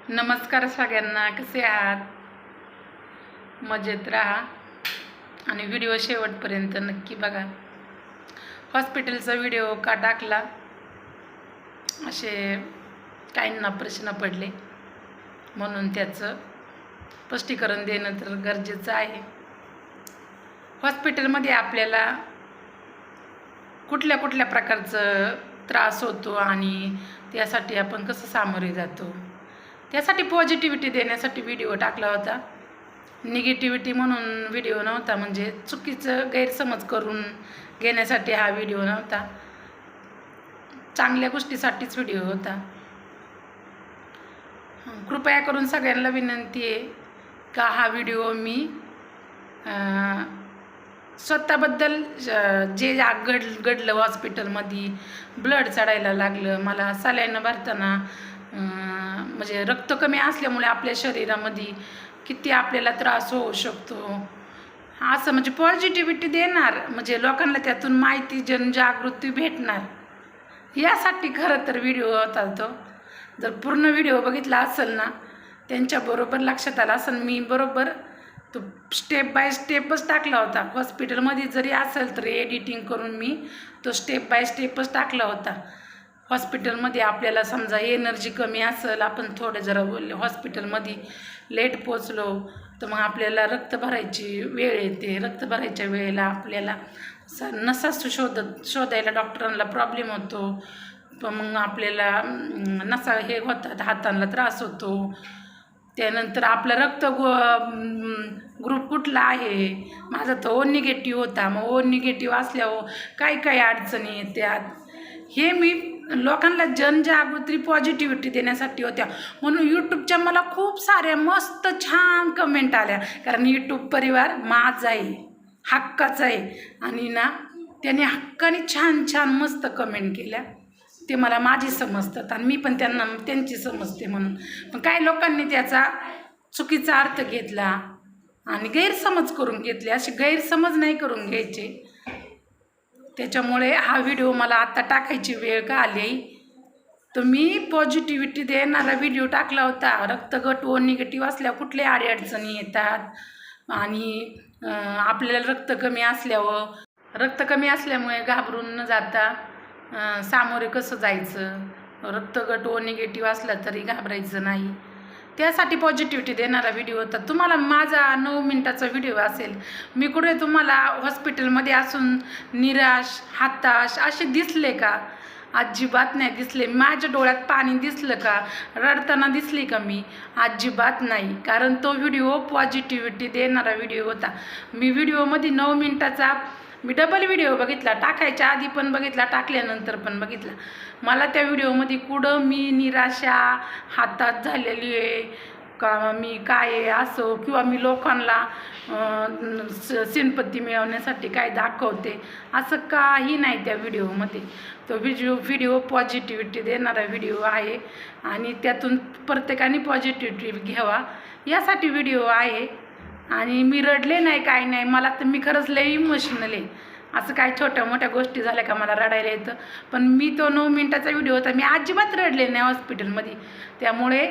नमस्कार सगळ्यांना, कसे आहात? मजेत राहा आणि व्हिडिओ शेवटपर्यंत नक्की बघा. हॉस्पिटलचा व्हिडिओ का टाकला असे काहींना प्रश्न पडले, म्हणून त्याचं स्पष्टीकरण देणं तर गरजेचं आहे. हॉस्पिटलमध्ये आपल्याला कुठल्या कुठल्या प्रकारचं त्रास होतो आणि त्यासाठी आपण कसं सामोरे जातो, त्यासाठी पॉझिटिव्हिटी देण्यासाठी व्हिडिओ टाकला होता. निगेटिव्हिटी म्हणून व्हिडिओ नव्हता, म्हणजे चुकीचं गैरसमज करून घेण्यासाठी हा व्हिडिओ नव्हता. चांगल्या गोष्टीसाठीच व्हिडिओ होता. कृपया करून सगळ्यांना विनंती आहे का हा व्हिडिओ मी स्वतःबद्दल जे घडलं हॉस्पिटलमध्ये, ब्लड चढायला लागलं मला, सलाईन भरताना म्हणजे रक्त कमी असल्यामुळे आपल्या शरीरामध्ये किती आपल्याला त्रास होऊ शकतो, असं म्हणजे पॉझिटिव्हिटी देणार, म्हणजे लोकांना त्यातून माहिती जनजागृती भेटणार, यासाठी खरं तर व्हिडिओ होता तो. जर पूर्ण व्हिडिओ बघितला असेल ना, त्यांच्याबरोबर लक्षात आलं असेल मी बरोबर तो स्टेप बाय स्टेपच टाकला होता. हॉस्पिटलमध्ये जरी असेल तर एडिटिंग करून मी तो स्टेप बाय स्टेपच टाकला होता. हॉस्पिटलमध्ये आपल्याला समजा एनर्जी कमी असेल, आपण थोडं जरा हॉस्पिटलमध्ये लेट पोचलो तर मग आपल्याला रक्त भरायची वेळ येते. रक्त भरायच्या वेळेला आपल्याला नसा शोधायला डॉक्टरांना प्रॉब्लेम होतो. मग आपल्याला नसा हे होतात, हातांना त्रास होतो. त्यानंतर आपला रक्त ग्रुप कुठला आहे, माझा तर ओ निगेटिव्ह होता. मग ओ निगेटिव्ह असल्यावर काही अडचणी येतात. हे मी लोकांना जनजागृती पॉझिटिव्हिटी देण्यासाठी होत्या. म्हणून यूट्यूबच्या मला खूप साऱ्या मस्त छान कमेंट आल्या, कारण यूट्यूब परिवार माझा आहे, हक्काचा आहे. आणि ना त्याने हक्काने छान छान मस्त कमेंट केल्या. ते मला माझी समजतात आणि मी पण त्यांना त्यांची समजते. म्हणून पण काही लोकांनी त्याचा चुकीचा अर्थ घेतला आणि गैरसमज करून घेतले. असे गैरसमज नाही करून घ्यायचे. त्याच्यामुळे हा व्हिडिओ मला आत्ता टाकायची वेळ का आली, तर मी पॉझिटिव्हिटी देणारा व्हिडिओ टाकला होता. रक्तगट ओ निगेटिव्ह असल्यावर कुठले अडचणी येतात आणि आपल्याला रक्त कमी असल्यामुळे घाबरून न जाता सामोरे कसं जायचं. रक्तगट ओ निगेटिव्ह असला तरी घाबरायचं नाही, त्यासाठी पॉझिटिव्हिटी देणारा व्हिडिओ होता. तुम्हाला माझा 9 मिनिटाचा व्हिडिओ असेल. मी कुठे तुम्हाला हॉस्पिटलमध्ये असून निराश हताश असे दिसले का? अजिबात नाही दिसले. माझ्या डोळ्यात पाणी दिसलं का? रडताना दिसली का मी? अजिबात नाही, कारण तो व्हिडिओ पॉझिटिव्हिटी देणारा व्हिडिओ होता. मी व्हिडिओमध्ये 9 मिनिटाचा मी डबल व्हिडिओ बघितला, टाकायच्या आधी पण बघितला, टाकल्यानंतर पण बघितला. मला त्या व्हिडिओमध्ये कुठं मी निराशा हातात झालेली आहे का, मी काय आहे असो, किंवा मी लोकांना सिंपत्ती मिळवण्यासाठी काय दाखवते, असं काही नाही त्या व्हिडिओमध्ये. तो व्हिडिओ पॉझिटिव्हिटी देणारा व्हिडिओ आहे आणि त्यातून प्रत्येकाने पॉझिटिव्हिटी घ्यावा यासाठी व्हिडिओ आहे. आणि मी रडले नाही, काय नाही. मला तर मी खरंच लई इमोशनल आहे. असं काय छोट्या मोठ्या गोष्टी झाल्या का मला रडायला येतं. पण मी तो 9 मिनिटाचा व्हिडिओ होता, मी अजिबात रडले नाही हॉस्पिटलमध्ये. त्यामुळे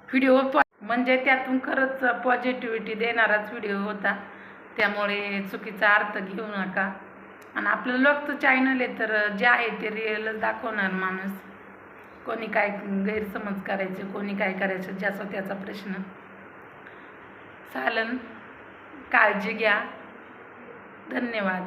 व्हिडिओ म्हणजे त्यातून खरंच पॉझिटिव्हिटी देणाराच व्हिडिओ होता. त्यामुळे चुकीचा अर्थ घेऊ नका. आणि आपलं लोकचं चॅनल आहे, तर जे आहे ते रिअलच दाखवणार माणूस. कोणी काय गैरसमज करायचे, कोणी काय करायचं, ज्याचा त्याचा प्रश्न. चालन, काळजी घ्या. धन्यवाद.